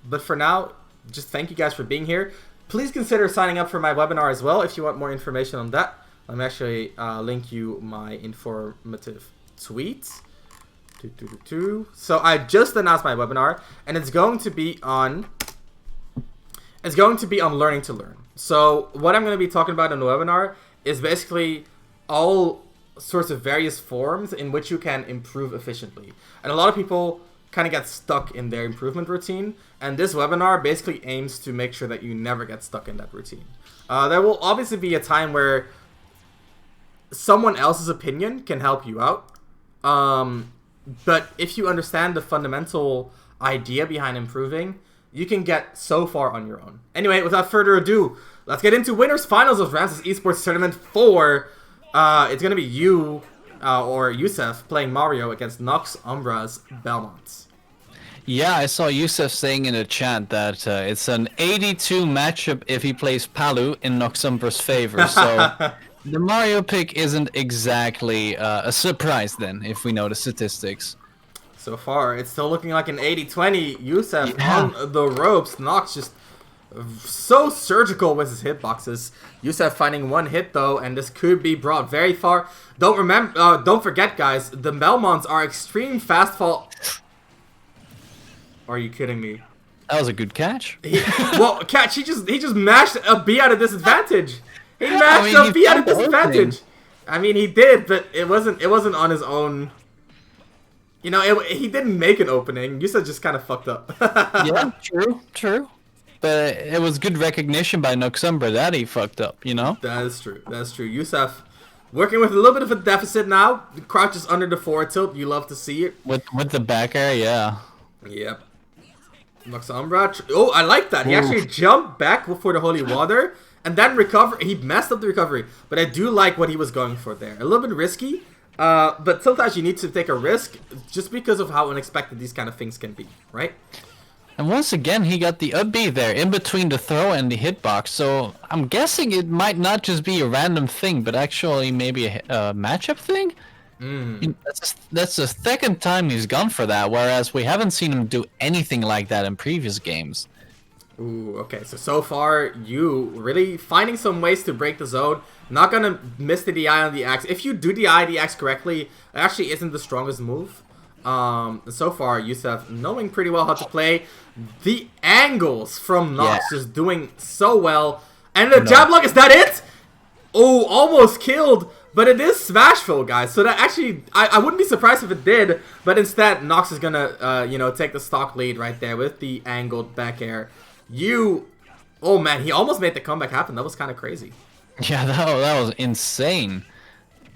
But for now, just thank you guys for being here. Please consider signing up for my webinar as well if you want more information on that. Let me actually link you my informative tweet. So I just announced my webinar, and it's going to be on learning to learn. So what I'm going to be talking about in the webinar is basically all sorts of various forms in which you can improve efficiently. And a lot of people kind of get stuck in their improvement routine, and this webinar basically aims to make sure that you never get stuck in that routine. There will obviously be a time where someone else's opinion can help you out, but if you understand the fundamental idea behind improving, you can get so far on your own. Anyway, without further ado, let's get into winners finals of Ramses Esports Tournament 4. It's going to be you, or Youssef, playing Mario against Noxumbra's Belmont. Yeah, I saw Youssef saying in the chat that it's an 82 matchup if he plays Palu in Noxumbra's favor. So the Mario pick isn't exactly a surprise then, if we know the statistics. So far, it's still looking like an 80-20. Youssef on the ropes. Nox just so surgical with his hitboxes. Youssef finding one hit though, and this could be brought very far. Don't forget, guys, the Belmonts are extreme fast fall. Are you kidding me? That was a good catch. Catch. He just mashed a B out of disadvantage. He mashed a B out of disadvantage. I mean, he did, but it wasn't on his own. You know, he didn't make an opening. Youssef just kind of fucked up. Yeah, true. But it was good recognition by Noxumbra that he fucked up, you know? That is true. Youssef working with a little bit of a deficit now. Crouches under the forward tilt. You love to see it. With the back air, yeah. Yep. Noxumbra. Oh, I like that. He actually jumped back for the holy water and then recover. He messed up the recovery, but I do like what he was going for there. A little bit risky, but sometimes you need to take a risk just because of how unexpected these kind of things can be, right? And once again, he got the up B there in between the throw and the hitbox. So I'm guessing it might not just be a random thing, but actually maybe a matchup thing. That's the second time he's gone for that, whereas we haven't seen him do anything like that in previous games. Ooh, okay. So far, you really finding some ways to break the zone. Not gonna miss the DI on the X. If you do DI the X correctly, it actually isn't the strongest move. So far, Youssef knowing pretty well how to play. The angles from Nox just doing so well. And the jab lock, is that it? Oh, almost killed. But it is Smashville, guys. So that actually, I wouldn't be surprised if it did. But instead, Nox is gonna, take the stock lead right there with the angled back air. Oh man, he almost made the comeback happen. That was kind of crazy. Yeah, that was insane.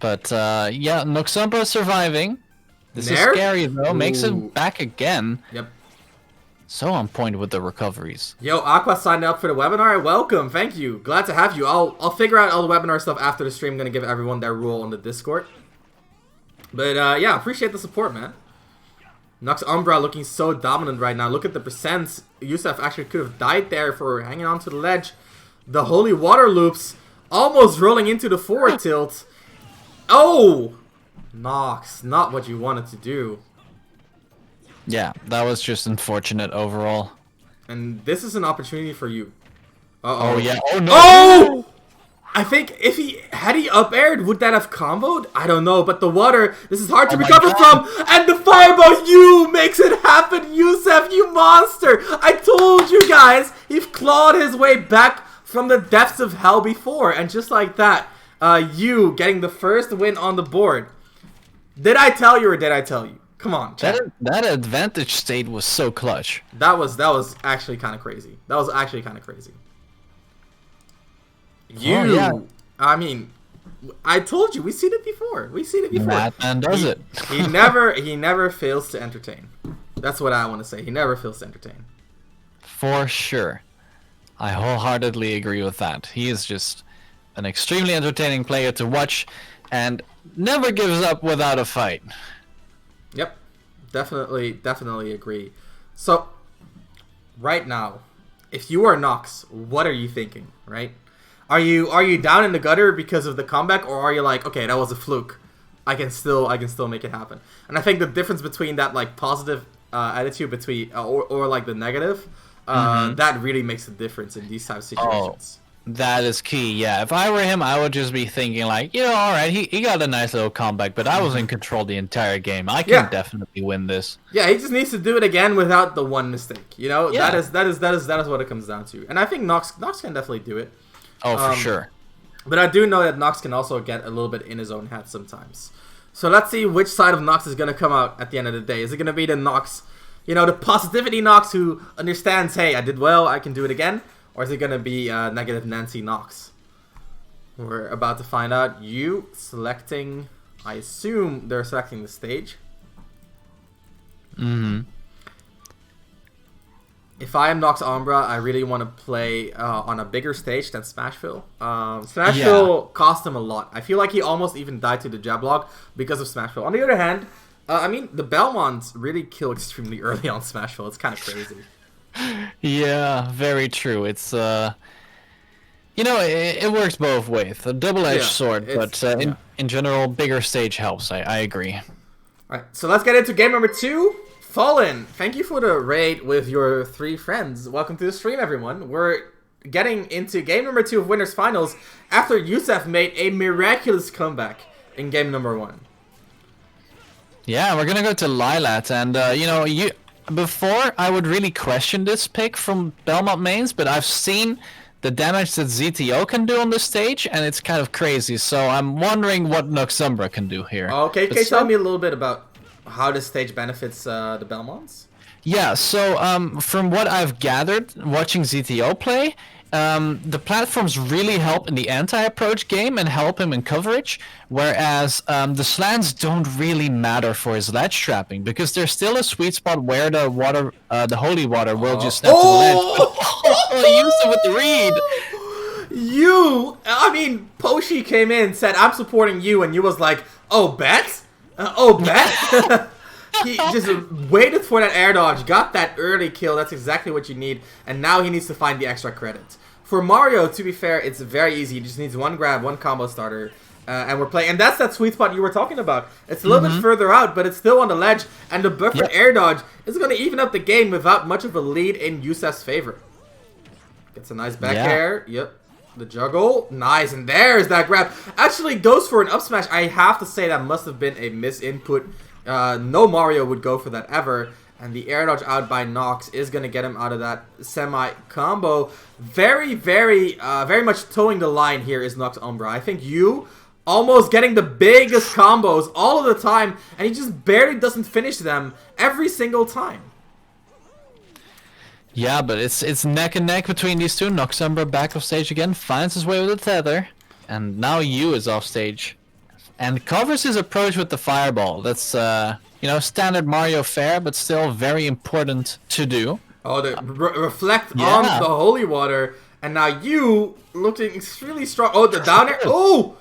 But yeah, Noxumbra surviving. This is scary though. Makes it back again. Yep. So on point with the recoveries. Yo, Aqua signed up for the webinar. Welcome, thank you. Glad to have you. I'll figure out all the webinar stuff after the stream. I'm gonna give everyone their rule on the Discord. But yeah, appreciate the support, man. Noxumbra looking so dominant right now. Look at the percents. Youssef actually could have died there for hanging on to the ledge. The holy water loops almost rolling into the forward tilt. Oh! Nox, not what you wanted to do. Yeah, that was just unfortunate overall. And this is an opportunity for you. Uh-oh. Oh, yeah. Oh, no. Oh! I think if had he up aired, would that have comboed? I don't know, but the water, this is hard to recover from. And the fireball, you makes it happen, Youssef, you monster. I told you guys, he's clawed his way back from the depths of hell before. And just like that, you getting the first win on the board. Did I tell you or did I tell you? Come on, chat. That advantage state was so clutch. That was actually kind of crazy. I mean, I told you, we've seen it before. Madman does it. he never fails to entertain. That's what I want to say. He never fails to entertain. For sure. I wholeheartedly agree with that. He is just an extremely entertaining player to watch and never gives up without a fight. Yep. Definitely agree. So, right now, if you are Nox, what are you thinking, right? Are you down in the gutter because of the comeback, or are you like, okay, that was a fluke, I can still make it happen? And I think the difference between that like positive attitude between or like the negative that really makes a difference in these type of situations. That is key, yeah. If I were him, I would just be thinking like, all right, he got a nice little comeback, but I was in control the entire game. I can definitely win this. Yeah, he just needs to do it again without the one mistake. That is what it comes down to. And I think Nox can definitely do it. Oh, for sure. But I do know that Nox can also get a little bit in his own head sometimes. So let's see which side of Nox is going to come out at the end of the day. Is it going to be the Nox, the positivity Nox who understands, hey, I did well, I can do it again? Or is it going to be negative Nancy Nox? We're about to find out. You selecting, I assume they're selecting the stage. If I am Noxumbra, I really want to play on a bigger stage than Smashville. Smashville cost him a lot. I feel like he almost even died to the jab block because of Smashville. On the other hand, the Belmonts really kill extremely early on Smashville. It's kind of crazy. Yeah, very true. It's it works both ways. A double-edged sword, but in general, bigger stage helps. I agree. All right, so let's get into game number 2. Fallen, thank you for the raid with your 3 friends. Welcome to the stream, everyone. We're getting into game number 2 of Winners Finals after Youssef made a miraculous comeback in game number 1. Yeah, we're gonna go to Lilat, and before I would really question this pick from Belmont mains, but I've seen the damage that ZTO can do on this stage, and it's kind of crazy. So I'm wondering what Noxumbra can do here. Okay, can you tell me a little bit about how this stage benefits the Belmonts? Yeah, so from what I've gathered watching ZTO play, the platforms really help in the anti-approach game and help him in coverage, whereas the slants don't really matter for his ledge trapping because there's still a sweet spot where the water, the holy water, will just snap to the ledge. Youssef with the read. Poshi came in, said, "I'm supporting you," and you was like, "Oh, bet? Bet?" He just waited for that air dodge, got that early kill. That's exactly what you need, and now he needs to find the extra credit. For Mario, to be fair, it's very easy. He just needs one grab, one combo starter, and we're playing. And that's that sweet spot you were talking about. It's a little bit further out, but it's still on the ledge, and the buffer air dodge is going to even up the game without much of a lead in Youssef's favor. Gets a nice back air. Yep. The juggle. Nice. And there's that grab. Actually goes for an up smash. I have to say that must have been a misinput. No Mario would go for that ever. And the air dodge out by Nox is going to get him out of that semi-combo. Very, very much towing the line here is Noxumbra. I think you almost getting the biggest combos all of the time, and he just barely doesn't finish them every single time. Yeah, but it's neck and neck between these two. Noxumbra back off stage again, finds his way with the tether, and now Yu is off stage. And covers his approach with the fireball. That's, standard Mario fare, but still very important to do. Oh, the reflect on the holy water. And now you looking extremely strong. Oh, the down air. Oh!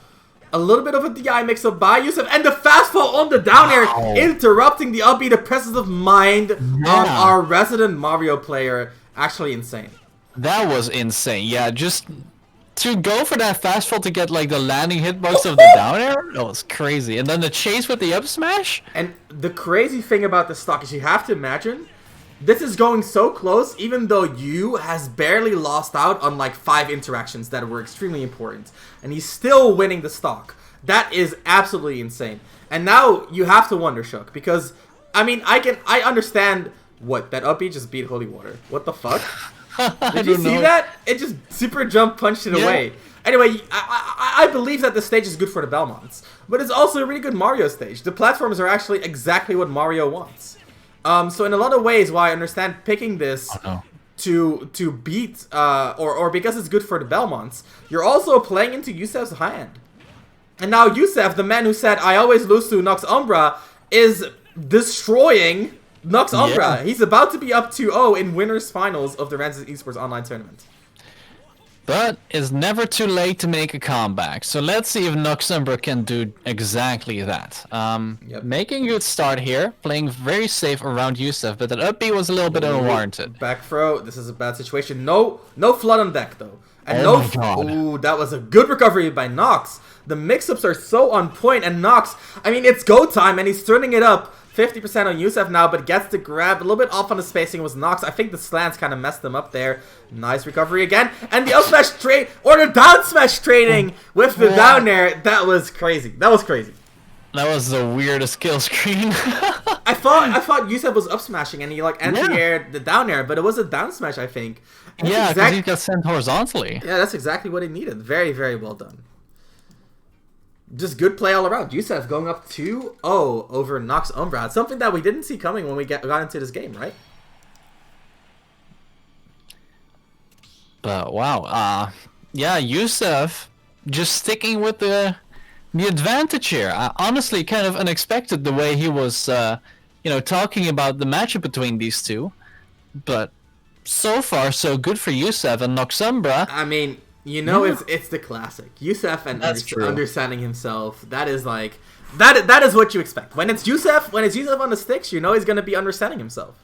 A little bit of a DI mix-up by Youssef. And the fast fall on the down air, interrupting the up B. The presence of mind on our resident Mario player. Actually insane. That was insane. Yeah, just to go for that fast fall to get like the landing hitbox of the down air, that was crazy. And then the chase with the up smash. And the crazy thing about the stock is you have to imagine this is going so close, even though Yu has barely lost out on like 5 interactions that were extremely important, and he's still winning the stock. That is absolutely insane. And now you have to wonder, Shook, because I understand what that up B just beat Holy Water. What the fuck? Did you see that? It just super jump punched it away. Anyway, I believe that the stage is good for the Belmonts, but it's also a really good Mario stage. The platforms are actually exactly what Mario wants. So in a lot of ways, why I understand picking this to beat, or because it's good for the Belmonts, you're also playing into Youssef's hand. And now Youssef, the man who said, "I always lose to Noxumbra," is destroying Noxumbra. Yeah. He's about to be up 2-0 in winners finals of the Ramses Esports online tournament. But it's never too late to make a comeback. So let's see if Noxumbra can do exactly that. Making a good start here, playing very safe around Youssef, but that up B was a little bit unwarranted. Back throw. This is a bad situation. No flood on deck though. And Ooh, that was a good recovery by Nox. The mix-ups are so on point, and Nox, it's go time, and he's turning it up. 50% on Youssef now, but gets the grab. A little bit off on the spacing was Nox. I think the slants kind of messed them up there. Nice recovery again. And the up smash trade, or the down smash trading with the down air. That was crazy. That was crazy. That was the weirdest kill screen. I thought Youssef was up smashing and he like anti-aired the down air, but it was a down smash, I think. And yeah, because he got sent horizontally. Yeah, that's exactly what he needed. Very, very well done. Just good play all around. Youssef going up 2-0 over Noxumbra. Something that we didn't see coming when we got into this game, right? But wow, yeah, Youssef just sticking with the advantage here. Honestly, kind of unexpected the way he was, talking about the matchup between these two. But so far, so good for Youssef and Noxumbra. I mean, it's the classic. Youssef and understanding himself. That is like that is what you expect. When it's Youssef on the sticks, he's gonna be understanding himself.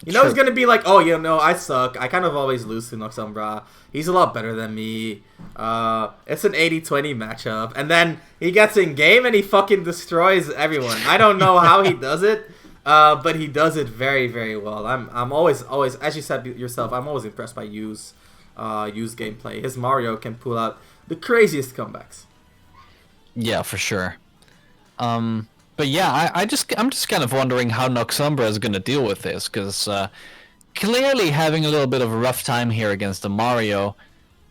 He's gonna be like, oh, I suck. I kind of always lose to Noxumbra. He's a lot better than me. It's an 80-20 matchup. And then he gets in game and he fucking destroys everyone. I don't know how he does it, but he does it very, very well. I'm always, as you said yourself, I'm always impressed by Yu's gameplay. His Mario can pull out the craziest comebacks. Yeah, for sure. But yeah, I'm just kind of wondering how Noxumbra is going to deal with this, because clearly having a little bit of a rough time here against the Mario.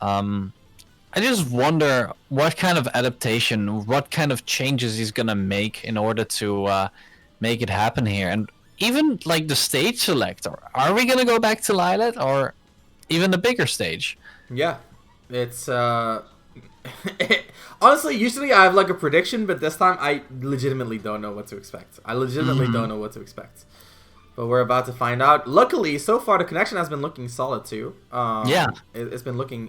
I just wonder what kind of adaptation, what kind of changes he's going to make in order to make it happen here. And even like the stage select, are we going to go back to Lilat or even the bigger stage? Yeah, it's honestly, usually I have like a prediction, but this time I legitimately don't know what to expect. Don't know what to expect. But we're about to find out. Luckily, so far the connection has been looking solid too. Yeah, it's been looking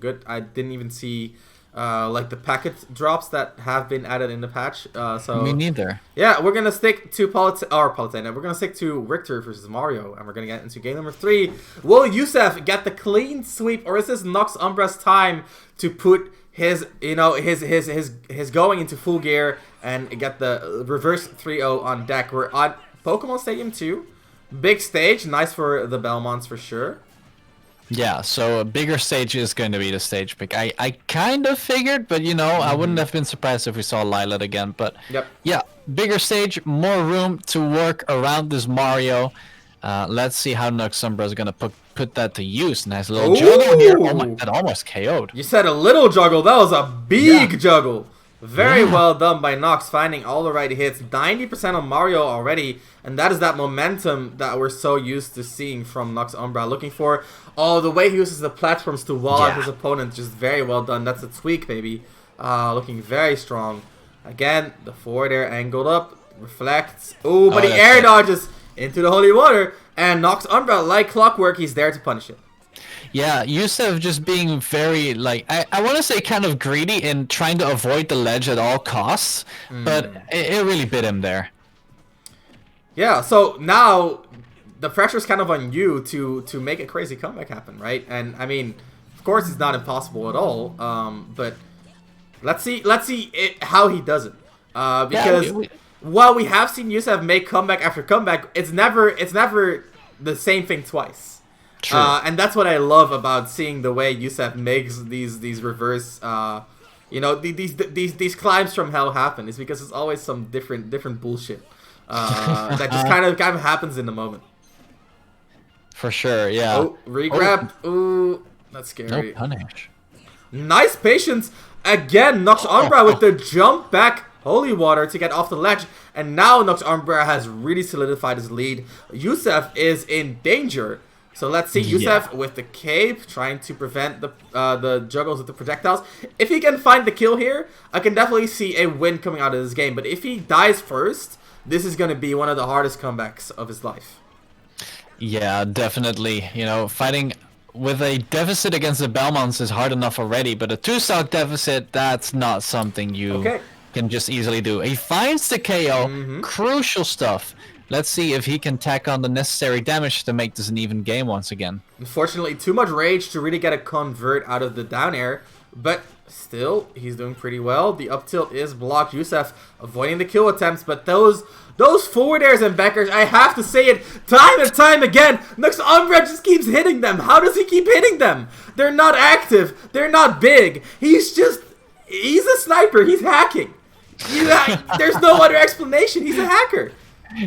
good. I didn't even see like the packet drops that have been added in the patch. So me neither. Yeah, we're gonna stick to Palutena. We're gonna stick to Richter versus Mario, and we're gonna get into game number 3. Will Youssef get the clean sweep, or is this Noxumbra's time to put his going into full gear and get the reverse 3-0 on deck? We're on Pokemon Stadium 2. Big stage, nice for the Belmonts for sure. Yeah, so a bigger stage is going to be the stage pick. I kind of figured, but I wouldn't have been surprised if we saw Lilat again. But yeah, bigger stage, more room to work around this Mario. Let's see how Noxumbra is going to put that to use. Nice little juggle here. Oh my, that almost KO'd. You said a little juggle. That was a big juggle. Very well done by Nox, finding all the right hits. 90% on Mario already, and that is that momentum that we're so used to seeing from Noxumbra. Looking for the way he uses the platforms to wall out his opponent. Just very well done. That's a tweak, baby. Looking very strong. Again, the forward air angled up, reflects. Oh, but he air dodges into the holy water, and Noxumbra, like clockwork, he's there to punish it. Yeah, Youssef just being very, like, I want to say kind of greedy in trying to avoid the ledge at all costs, but it really bit him there. Yeah, so now the pressure's kind of on you to make a crazy comeback happen, right? And, I mean, of course it's not impossible at all, but let's see how he does it. Because while we have seen Youssef make comeback after comeback, it's never the same thing twice. True. And that's what I love about seeing the way Youssef makes these reverse, these climbs from hell happen, is because it's always some different bullshit that just kind of happens in the moment. For sure, yeah. Oh, regrab. Ooh, that's scary. No punish. Nice patience again. Noxumbra with the jump back holy water to get off the ledge, and now Noxumbra has really solidified his lead. Youssef is in danger. So let's see Youssef with the cape, trying to prevent the juggles with the projectiles. If he can find the kill here, I can definitely see a win coming out of this game. But if he dies first, this is going to be one of the hardest comebacks of his life. Yeah, definitely. Fighting with a deficit against the Belmonts is hard enough already, but a 2-stock deficit, that's not something you can just easily do. He finds the KO, crucial stuff. Let's see if he can tack on the necessary damage to make this an even game once again. Unfortunately, too much rage to really get a convert out of the down air, but still, he's doing pretty well. The up tilt is blocked. Youssef avoiding the kill attempts, but those forward airs and backers, I have to say it time and time again, Noxumbra just keeps hitting them. How does he keep hitting them? They're not active. They're not big. He's a sniper. He's hacking. There's no other explanation. He's a hacker.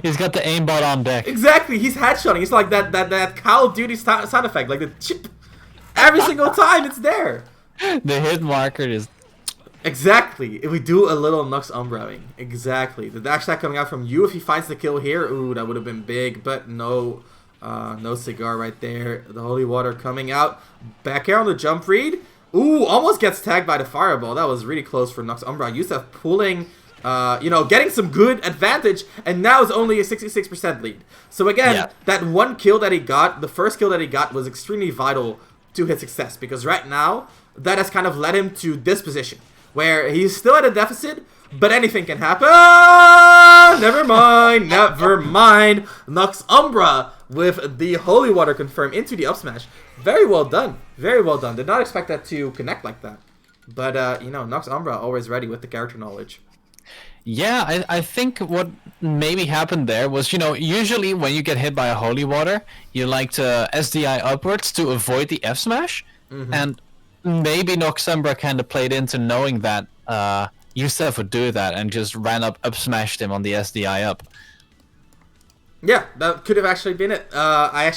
He's got the aimbot on deck. Exactly. He's headshotting. It's like that Call of Duty sound effect, like the chip. Every single time it's there. The hit marker is... Exactly. If we do a little Noxumbraing. Exactly. The dash attack coming out from you. If he finds the kill here, ooh, that would have been big. But no cigar right there. The holy water coming out. Back air on the jump read. Ooh, almost gets tagged by the fireball. That was really close for Noxumbra. Youssef pulling, getting some good advantage. And now it's only a 66% lead. So again, that one kill that he got, the first kill that he got was extremely vital to his success. Because right now, that has kind of led him to this position, where he's still at a deficit, but anything can happen. Never mind. Noxumbra with the holy water confirmed into the up smash. Very well done. Very well done. Did not expect that to connect like that. But, Noxumbra always ready with the character knowledge. Yeah, I think what maybe happened there was, usually when you get hit by a holy water, you like to SDI upwards to avoid the F smash. Mm-hmm. And maybe Noxumbra kind of played into knowing that Youssef would do that and just ran up smashed him on the SDI up. Yeah, that could have actually been it. I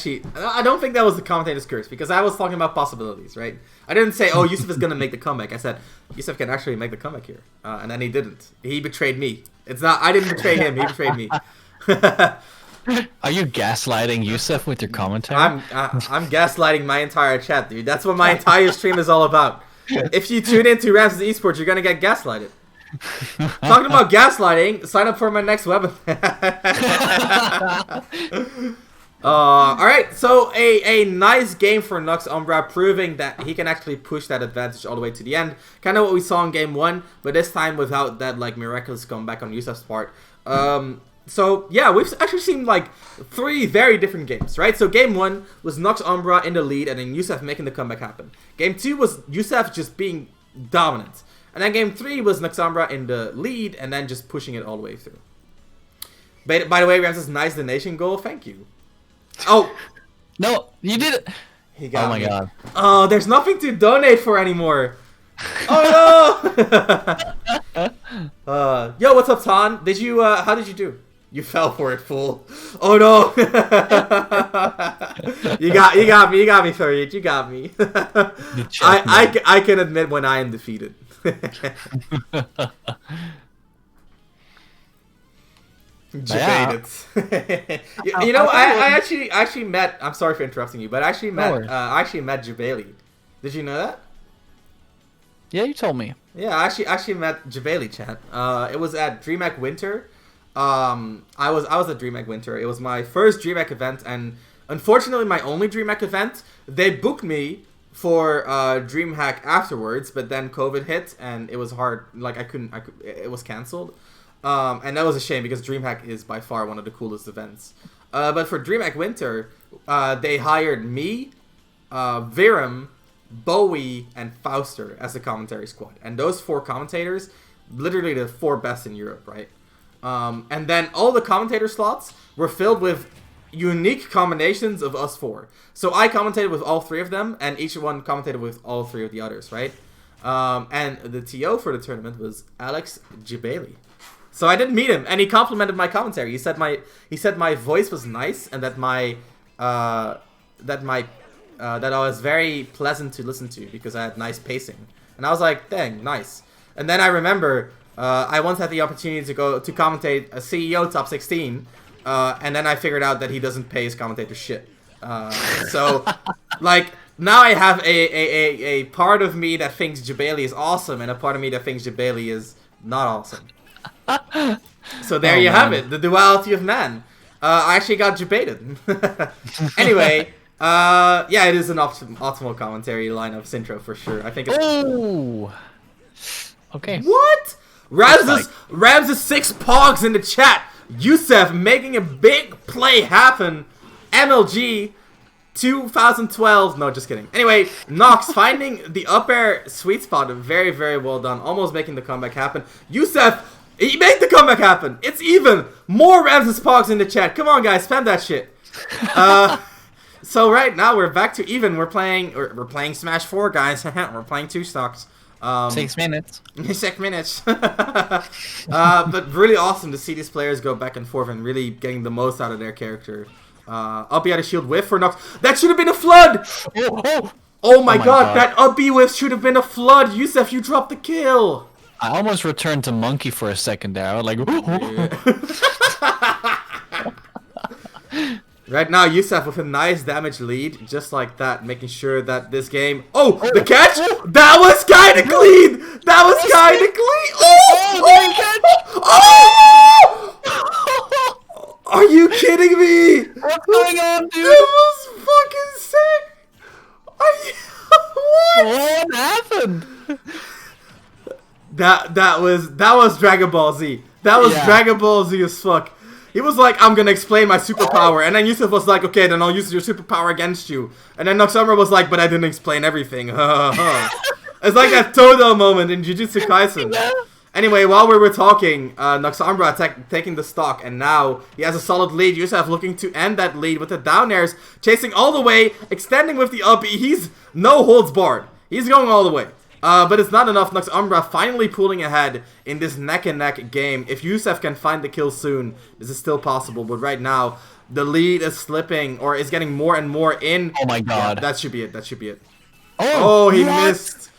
don't think that was the commentator's curse, because I was talking about possibilities, right? I didn't say, oh, Youssef is going to make the comeback. I said, Youssef can actually make the comeback here. And then he didn't. He betrayed me. I didn't betray him. He betrayed me. Are you gaslighting Youssef with your commentary? I'm gaslighting my entire chat, dude. That's what my entire stream is all about. If you tune into Ramses Esports, you're going to get gaslighted. Talking about gaslighting, sign up for my next webinar. Alright, so a nice game for Noxumbra, proving that he can actually push that advantage all the way to the end. Kind of what we saw in game 1, but this time without that miraculous comeback on Youssef's part. So yeah, we've actually seen 3 very different games, right? So game 1 was Noxumbra in the lead and then Youssef making the comeback happen. Game 2 was Youssef just being dominant. And then game 3 was Noxumbra in the lead and then just pushing it all the way through. By the way, Ramses, nice donation goal. Thank you. Oh. No, you did it. He got me. Oh my god. Oh, there's nothing to donate for anymore. Oh no. Yo, what's up, Tan? How did you do? You fell for it, fool. Oh no. You got me, Farid. You got me. I can admit when I am defeated. Jaded. I actually met. I'm sorry for interrupting you, but I actually met Jabali. Did you know that? Yeah, you told me. Yeah, I actually met Jabali, chat. It was at DreamHack Winter. I was at DreamHack Winter. It was my first DreamHack event, and unfortunately my only DreamHack event. They booked me for DreamHack afterwards, but then COVID hit and it was hard. It was canceled. And that was a shame because DreamHack is by far one of the coolest events. But for DreamHack Winter, they hired me, Virum, Bowie, and Fauster as the commentary squad. And those 4 commentators, literally the 4 best in Europe, right? And then all the commentator slots were filled with unique combinations of us 4. So I commentated with all 3 of them, and each one commentated with all 3 of the others, right? And the TO for the tournament was Alex Jabali. So I didn't meet him, and he complimented my commentary. He said my voice was nice, and that I was very pleasant to listen to because I had nice pacing. And I was like, dang, nice. And then I remember I once had the opportunity to go to commentate a CEO top 16, and then I figured out that he doesn't pay his commentator shit. So now I have a part of me that thinks Jabali is awesome, and a part of me that thinks Jabali is not awesome. So there you have it, the duality of man. I actually got debated. Anyway, yeah, it is an optimal commentary lineup intro for sure. I think it's... Oh! Okay. What? Ramses 6 pogs in the chat. Youssef making a big play happen. MLG. 2012. No, just kidding. Anyway, Nox finding the up air sweet spot. Very, very well done. Almost making the comeback happen. Youssef, he made the comeback happen. It's even. More Ramses Pogs in the chat. Come on, guys. Spam that shit. So right now we're back to even. We're playing Smash 4, guys. We're playing 2 stocks. 6 minutes. 6 minutes. But really awesome to see these players go back and forth and really getting the most out of their character. Up B had a shield whiff for Nox. That should have been a flood! Oh my god, that up B whiff should have been a flood. Youssef, you dropped the kill. I almost returned to monkey for a second there. I was like, Right now, Youssef with a nice damage lead, just like that, making sure that this game... Oh, the catch? That was kind of clean! That was kind of clean! Oh! Are you kidding me? What's going on, dude? That was fucking sick! Are you... What happened? That was Dragon Ball Z. That was Dragon Ball Z as fuck. He was like, I'm gonna explain my superpower, and then Youssef was like, okay, then I'll use your superpower against you. And then Noxumbra was like, but I didn't explain everything. It's like that Todo moment in Jujutsu Kaisen. Anyway, while we were talking, Noxumbra taking the stock, and now he has a solid lead. Youssef looking to end that lead with the down airs, chasing all the way, extending with the up B. He's no holds barred. He's going all the way. But it's not enough. Noxumbra finally pulling ahead in this neck-and-neck game. If Youssef can find the kill soon, this is still possible. But right now, the lead is slipping, or is getting more and more in. Oh my god. Yeah, that should be it. That should be it. Oh, he missed.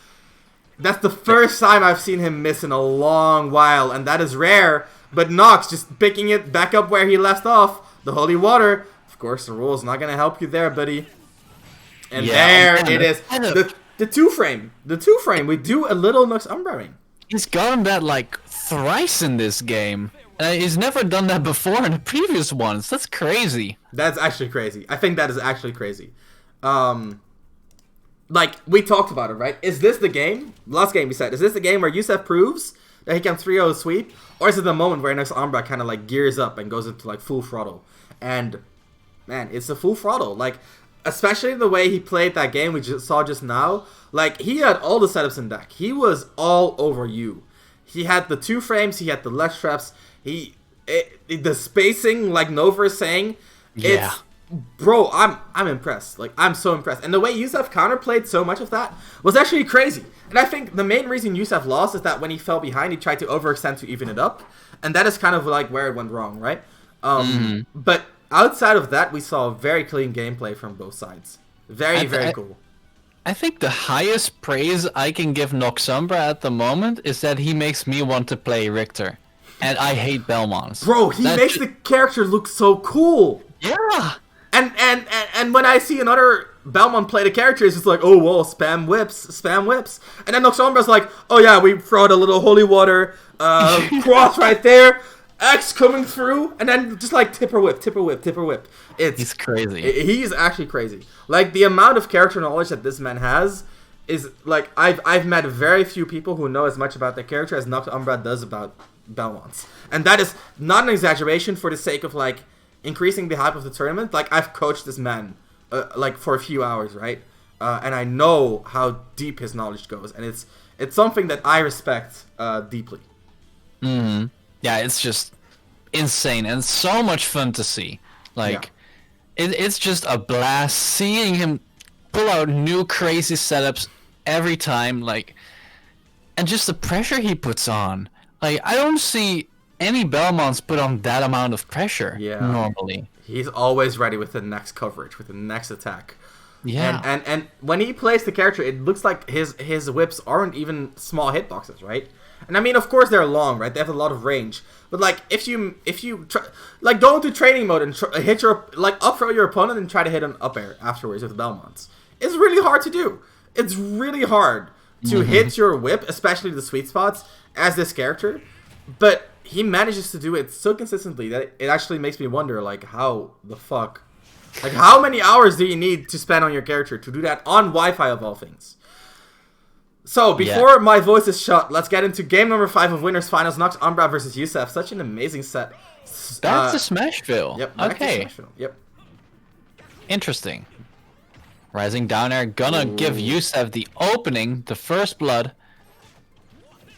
That's the first time I've seen him miss in a long while, and that is rare. But Nox just picking it back up where he left off. The holy water. Of course, the rule is not going to help you there, buddy. And there it is. The two frame. We do a little Noxumbra-ing. He's gotten that like thrice in this game. He's never done that before in the previous ones. That's crazy. That's actually crazy. I think that is actually crazy. Like, we talked about it, right? Is this the game? Last game we said, is this the game where Youssef proves that he can 3-0 sweep? Or is it the moment where Noxumbra kind of like gears up and goes into like full throttle? And, man, it's a full throttle. Like, especially the way he played that game we just saw just now. Like, he had all the setups in deck. He was all over you. He had the 2 frames. He had the ledge traps. The spacing, like Nova is saying. Yeah. Bro, I'm impressed. Like, I'm so impressed. And the way Youssef counterplayed so much of that was actually crazy. And I think the main reason Youssef lost is that when he fell behind, he tried to overextend to even it up. And that is kind of like where it went wrong, right? But outside of that, we saw very clean gameplay from both sides. Very cool. I think the highest praise I can give Noxumbra at the moment is that he makes me want to play Richter. And I hate Belmonts. Bro, he makes the character look so cool. Yeah. And when I see another Belmont play the character, it's just like, oh, well, spam whips. And then Noxumbra's like, oh yeah, we throw out a little holy water, cross right there. X coming through, and then just like tipper whip. He's crazy. He's actually crazy. Like, the amount of character knowledge that this man has is like, I've met very few people who know as much about their character as Noxumbra does about Belmonts. And that is not an exaggeration for the sake of like increasing the hype of the tournament. Like, I've coached this man like for a few hours, right? And I know how deep his knowledge goes, and it's something that I respect deeply. Yeah, it's just insane and so much fun to see. Like, it's just a blast seeing him pull out new crazy setups every time. Like, and just the pressure he puts on. Like, I don't see any Belmonts put on that amount of pressure normally. He's always ready with the next coverage, with the next attack. Yeah. And when he plays the character, it looks like his whips aren't even small hitboxes, right? And I mean, of course they're long, right? They have a lot of range. But like, if you try, like, go into training mode and hit your, like, up throw your opponent and try to hit an up air afterwards with Belmonts, it's really hard to do. It's really hard to hit your whip, especially the sweet spots, as this character. But he manages to do it so consistently that it actually makes me wonder, like, how the fuck, like, how many hours do you need to spend on your character to do that on Wi-Fi of all things? So, before my voice is shut, let's get into game number 5 of Winners Finals, Noxumbra versus Youssef. Such an amazing set. Back to Smashville. Yep, okay. Smashville. Yep. Interesting. Rising down air, gonna give Youssef the opening, the first blood.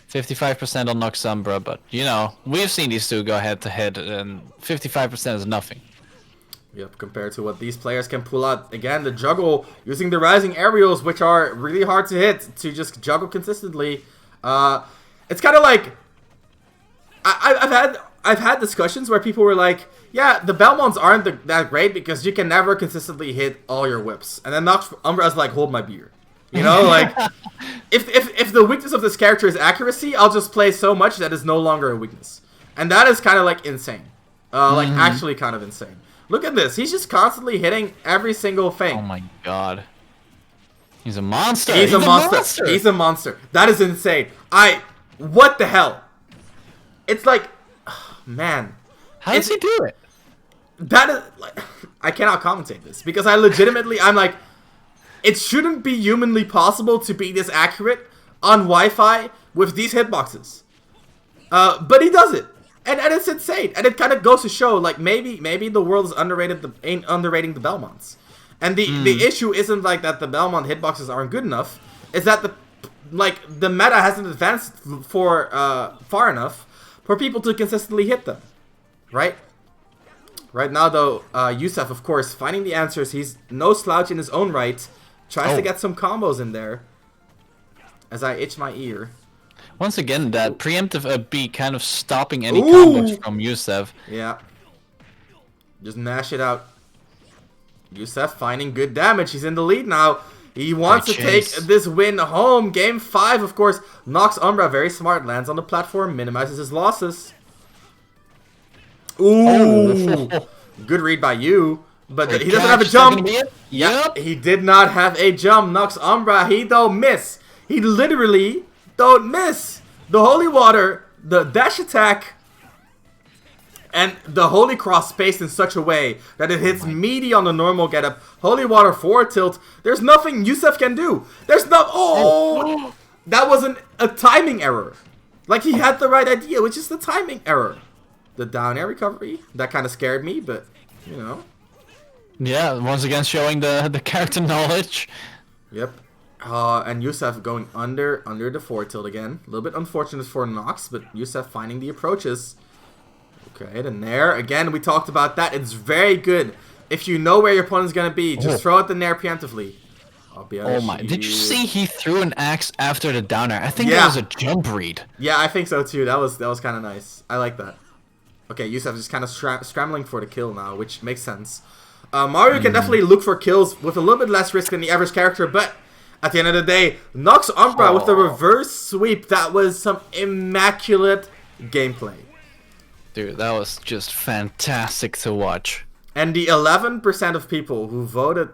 55% on Noxumbra, but you know, we've seen these two go head to head, and 55% is nothing. Yep, compared to what these players can pull out. Again, the juggle using the rising aerials, which are really hard to hit, to just juggle consistently. It's kind of like I've had discussions where people were like, yeah, the Belmonts aren't that great because you can never consistently hit all your whips. And then Noxumbra is like, hold my beer. You know, like, if the weakness of this character is accuracy, I'll just play so much that is no longer a weakness. And that is kind of, like, insane. Like, actually kind of insane. Look at this. He's just constantly hitting every single thing. Oh, my God. He's a monster. He's a monster. He's a monster. That is insane. What the hell? It's like, man. How does he do it? That is, like, I cannot commentate this. Because I'm like, it shouldn't be humanly possible to be this accurate on Wi-Fi with these hitboxes. But he does it. And it's insane. And it kind of goes to show, like, maybe the world is underrating the Belmonts. And the issue isn't, like, that the Belmont hitboxes aren't good enough. It's that the meta hasn't advanced far enough for people to consistently hit them. Right? Right now, though, Youssef, of course, finding the answers. He's no slouch in his own right. Tries to get some combos in there. As I itch my ear. Once again, that preemptive B kind of stopping any combos from Youssef. Yeah. Just mash it out. Youssef finding good damage. He's in the lead now. He wants to take this win home. Game 5, of course. Noxumbra, very smart. Lands on the platform. Minimizes his losses. Ooh. Good read by you. But he doesn't have a jump. Yep. He did not have a jump. Noxumbra, he don't miss. He literally don't miss. The Holy Water, the dash attack, and the Holy Cross spaced in such a way that it hits meaty on the normal getup. Holy Water forward tilt. There's nothing Youssef can do. There's no... Oh! That wasn't a timing error. Like, he had the right idea, which is the timing error. The down air recovery, that kind of scared me, but, you know... Yeah, once again showing the character knowledge. Yep. And Youssef going under the forward tilt again. A little bit unfortunate for Nox, but Youssef finding the approaches. Okay, then there. Again, we talked about that. It's very good. If you know where your opponent's going to be, just throw out the nair preemptively. Oh my. Did you see he threw an axe after the down air? I think that was a jump read. Yeah, I think so too. That was kind of nice. I like that. Okay, Youssef is kind of scrambling for the kill now, which makes sense. Mario can definitely look for kills with a little bit less risk than the average character, but at the end of the day, Noxumbra with the reverse sweep, that was some immaculate gameplay. Dude, that was just fantastic to watch. And the 11% of people who voted